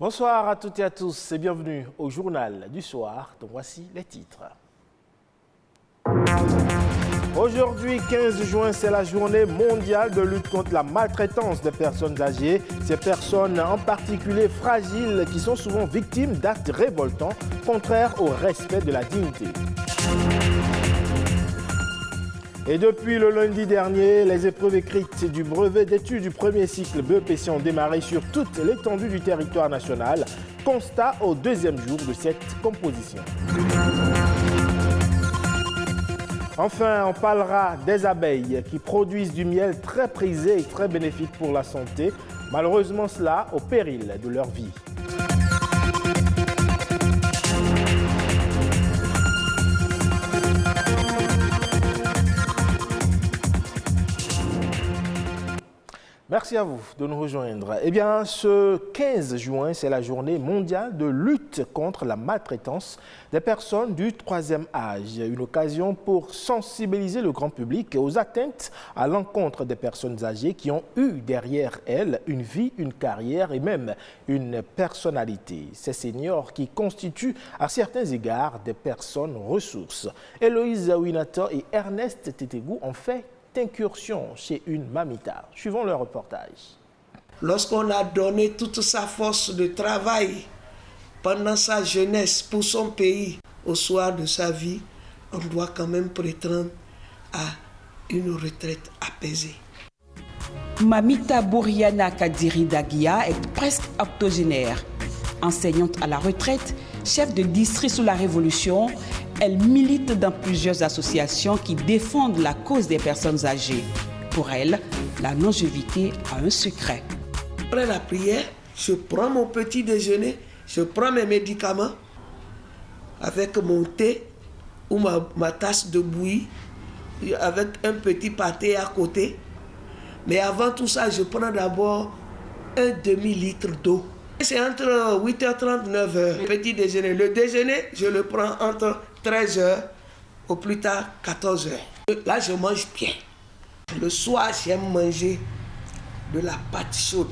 Bonsoir à toutes et à tous et bienvenue au journal du soir, dont voici les titres. Aujourd'hui, 15 juin, c'est la journée mondiale de lutte contre la maltraitance des personnes âgées. Ces personnes en particulier fragiles qui sont souvent victimes d'actes révoltants, contraires au respect de la dignité. Et depuis le lundi dernier, les épreuves écrites du brevet d'études du premier cycle BEPC ont démarré sur toute l'étendue du territoire national. Constat au deuxième jour de cette composition. Enfin, on parlera des abeilles qui produisent du miel très prisé et très bénéfique pour la santé. Malheureusement, cela au péril de leur vie. Merci à vous de nous rejoindre. Eh bien, ce 15 juin, c'est la journée mondiale de lutte contre la maltraitance des personnes du troisième âge. Une occasion pour sensibiliser le grand public aux atteintes à l'encontre des personnes âgées qui ont eu derrière elles une vie, une carrière et même une personnalité. Ces seniors qui constituent à certains égards des personnes ressources. Héloïse Winata et Ernest Tétégou ont fait incursion chez une mamita. Suivons le reportage. Lorsqu'on a donné toute sa force de travail pendant sa jeunesse pour son pays, au soir de sa vie, on doit quand même prétendre à une retraite apaisée. Mamita Bouriana Kadiri Dagia est presque octogénaire. Enseignante à la retraite, chef de district sous la Révolution, elle milite dans plusieurs associations qui défendent la cause des personnes âgées. Pour elle, la longévité a un secret. Après la prière, je prends mon petit déjeuner, je prends mes médicaments avec mon thé ou ma tasse de bouillie, avec un petit pâté à côté. Mais avant tout ça, je prends d'abord un demi-litre d'eau. C'est entre 8h30 et 9h, petit déjeuner. Le déjeuner, je le prends entre 13h au plus tard 14h. Là, je mange bien. Le soir, j'aime manger de la pâte chaude,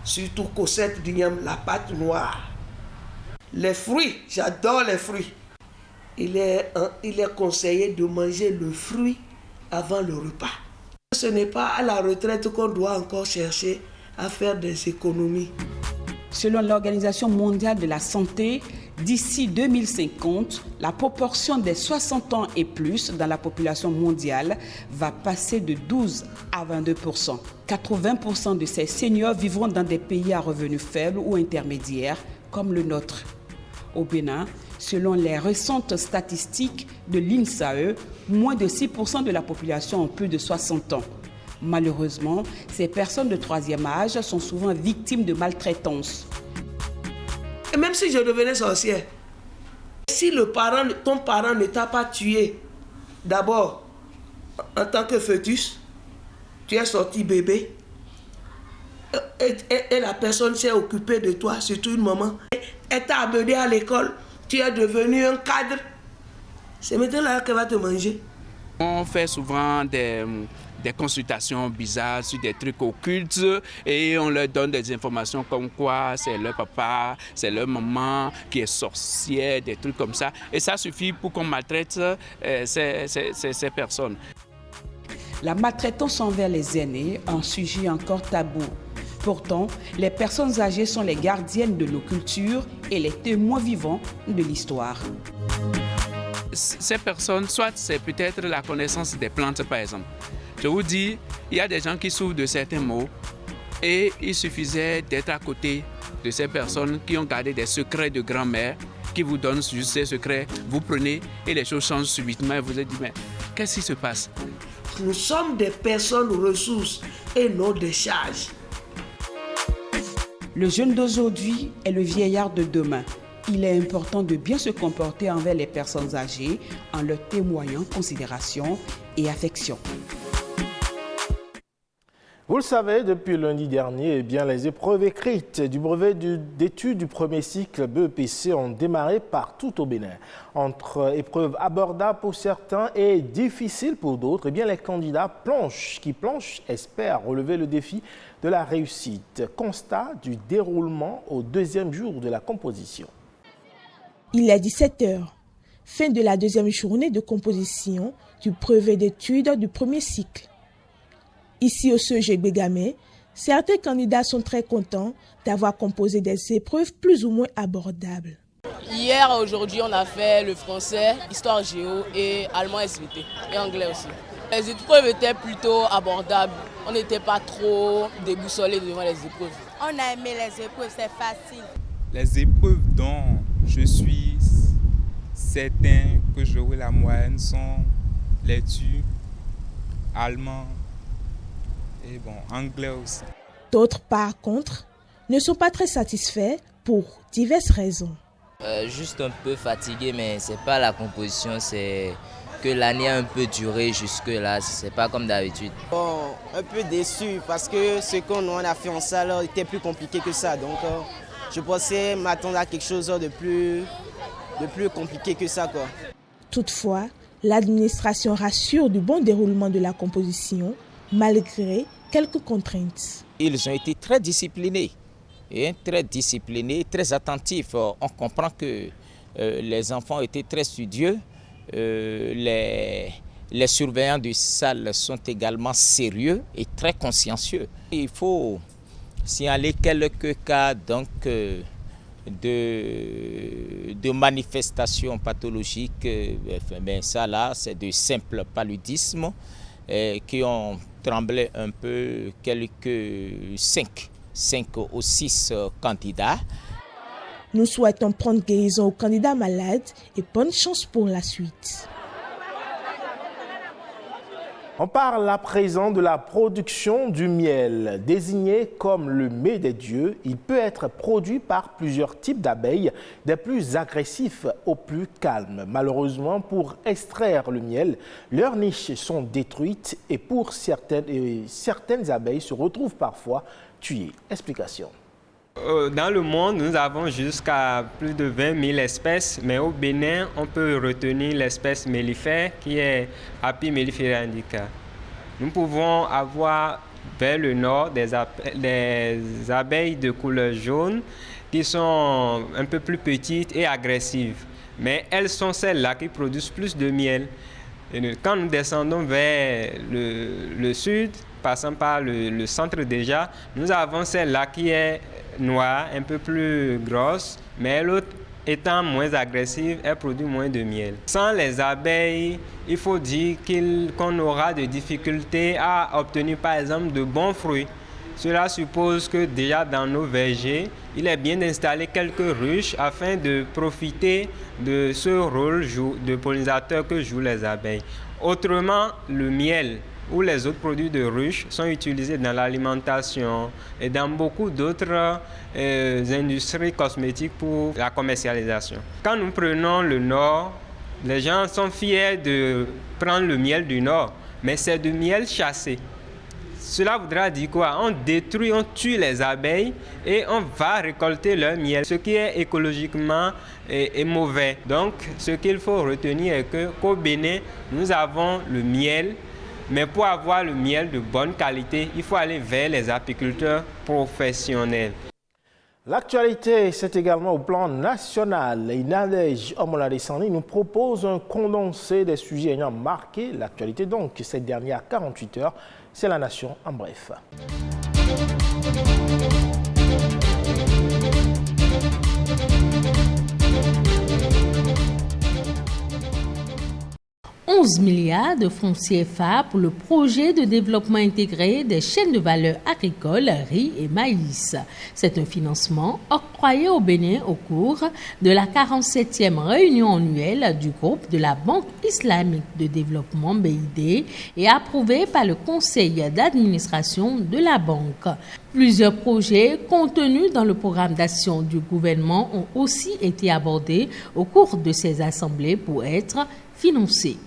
surtout Cosette d'Ignam, la pâte noire. Les fruits, j'adore les fruits. Il est conseillé de manger le fruit avant le repas. Ce n'est pas à la retraite qu'on doit encore chercher à faire des économies. Selon l'Organisation mondiale de la santé, d'ici 2050, la proportion des 60 ans et plus dans la population mondiale va passer de 12 à 22%. 80% de ces seniors vivront dans des pays à revenus faibles ou intermédiaires, comme le nôtre. Au Bénin, selon les récentes statistiques de l'INSAE, moins de 6% de la population ont plus de 60 ans. Malheureusement, ces personnes de troisième âge sont souvent victimes de maltraitance. Et même si je devenais sorcière, si ton parent ne t'a pas tué, d'abord, en tant que fœtus, tu es sorti bébé, et la personne s'est occupée de toi, surtout une maman, elle t'a amené à l'école, tu es devenu un cadre, c'est maintenant là qu'elle va te manger. On fait souvent des consultations bizarres sur des trucs occultes et on leur donne des informations comme quoi c'est leur papa, c'est leur maman qui est sorcière, des trucs comme ça. Et ça suffit pour qu'on maltraite ces personnes. La maltraitance envers les aînés, un sujet encore tabou. Pourtant, les personnes âgées sont les gardiennes de nos cultures et les témoins vivants de l'histoire. Ces personnes, soit c'est peut-être la connaissance des plantes par exemple. Je vous dis, il y a des gens qui souffrent de certains maux et il suffisait d'être à côté de ces personnes qui ont gardé des secrets de grand-mère, qui vous donnent juste ces secrets, vous prenez et les choses changent subitement et vous vous dites, mais qu'est-ce qui se passe? Nous sommes des personnes ressources et non des charges. Le jeune d'aujourd'hui est le vieillard de demain. Il est important de bien se comporter envers les personnes âgées en leur témoignant considération et affection. Vous le savez, depuis lundi dernier, les épreuves écrites du brevet d'études du premier cycle BEPC ont démarré partout au Bénin. Entre épreuves abordables pour certains et difficiles pour d'autres, les candidats qui planchent espèrent relever le défi de la réussite. Constat du déroulement au deuxième jour de la composition. Il est 17h. Fin de la deuxième journée de composition du brevet d'études du premier cycle. Ici au CEG Bégamé, certains candidats sont très contents d'avoir composé des épreuves plus ou moins abordables. Hier et aujourd'hui, on a fait le français, histoire géo et allemand SVT et anglais aussi. Les épreuves étaient plutôt abordables. On n'était pas trop déboussolés devant les épreuves. On a aimé les épreuves, c'est facile. Les épreuves dont je suis certain que j'aurai la moyenne sont lecture, allemand et anglais aussi. D'autres, par contre, ne sont pas très satisfaits pour diverses raisons. Juste un peu fatigué, mais c'est pas la composition, c'est que l'année a un peu duré jusque-là, c'est pas comme d'habitude. Un peu déçu parce que ce qu'on a fait en salle était plus compliqué que ça. Donc je pensais m'attendre à quelque chose de plus compliqué que ça, quoi. Toutefois, l'administration rassure du bon déroulement de la composition, malgré quelques contraintes. Ils ont été très disciplinés, très attentifs. On comprend que les enfants étaient très studieux. Les surveillants de salle sont également sérieux et très consciencieux. Il faut signaler quelques cas de manifestations pathologiques. Ça là, c'est de simple paludisme qui ont tremblé un peu quelques 5 ou 6 candidats. Nous souhaitons prendre guérison aux candidats malades et bonne chance pour la suite. On parle à présent de la production du miel. Désigné comme le mets des dieux, il peut être produit par plusieurs types d'abeilles, des plus agressifs aux plus calmes. Malheureusement, pour extraire le miel, leurs niches sont détruites et certaines abeilles se retrouvent parfois tuées. Explication. Dans le monde, nous avons jusqu'à plus de 20 000 espèces, mais au Bénin, on peut retenir l'espèce mellifère qui est Apis mellifera indica. Nous pouvons avoir vers le nord des abeilles de couleur jaune qui sont un peu plus petites et agressives, mais elles sont celles-là qui produisent plus de miel. Et quand nous descendons vers le sud, passant par le centre déjà, nous avons celle-là qui est noire, un peu plus grosse, mais l'autre étant moins agressive, elle produit moins de miel. Sans les abeilles, il faut dire qu'on aura des difficultés à obtenir par exemple de bons fruits. Cela suppose que déjà dans nos vergers, il est bien d'installer quelques ruches afin de profiter de ce rôle de pollinisateur que jouent les abeilles. Autrement, le miel ou les autres produits de ruche sont utilisés dans l'alimentation et dans beaucoup d'autres industries cosmétiques pour la commercialisation. Quand nous prenons le Nord, les gens sont fiers de prendre le miel du Nord, mais c'est du miel chassé. Cela voudra dire quoi? On détruit, on tue les abeilles et on va récolter leur miel, ce qui est écologiquement est mauvais. Donc, ce qu'il faut retenir est qu'au Bénin, nous avons le miel. Mais pour avoir le miel de bonne qualité, il faut aller vers les apiculteurs professionnels. L'actualité, c'est également au plan national. Nadège Omoladesani nous propose un condensé des sujets ayant marqué l'actualité. Donc, ces dernières 48 heures, c'est la nation en bref. 11 milliards de francs CFA pour le projet de développement intégré des chaînes de valeur agricoles, riz et maïs. C'est un financement octroyé au Bénin au cours de la 47e réunion annuelle du groupe de la Banque islamique de développement BID et approuvé par le conseil d'administration de la banque. Plusieurs projets contenus dans le programme d'action du gouvernement ont aussi été abordés au cours de ces assemblées pour être financés.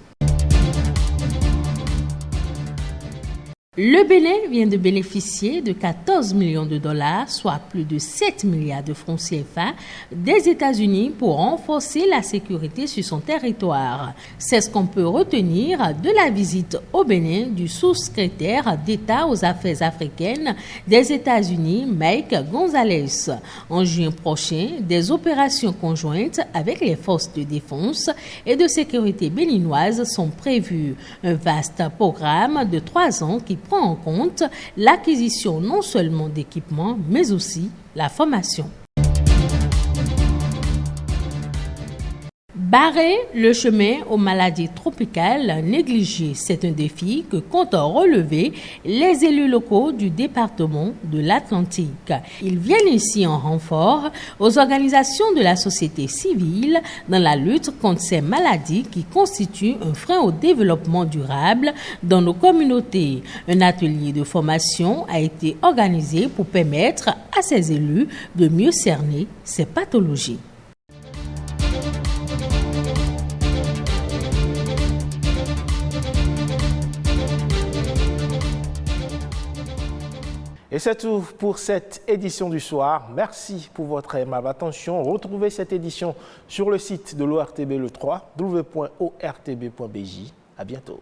Le Bénin vient de bénéficier de 14 millions de dollars, soit plus de 7 milliards de francs CFA, des États-Unis pour renforcer la sécurité sur son territoire. C'est ce qu'on peut retenir de la visite au Bénin du sous-secrétaire d'État aux affaires africaines des États-Unis, Mike Gonzalez. En juin prochain, des opérations conjointes avec les forces de défense et de sécurité béninoises sont prévues. Un vaste programme de 3 ans qui prend en compte l'acquisition non seulement d'équipements, mais aussi la formation. Barrer le chemin aux maladies tropicales négligées, c'est un défi que comptent relever les élus locaux du département de l'Atlantique. Ils viennent ici en renfort aux organisations de la société civile dans la lutte contre ces maladies qui constituent un frein au développement durable dans nos communautés. Un atelier de formation a été organisé pour permettre à ces élus de mieux cerner ces pathologies. Et c'est tout pour cette édition du soir. Merci pour votre aimable attention. Retrouvez cette édition sur le site de l'ORTB le 3, www.ortb.bj. À bientôt.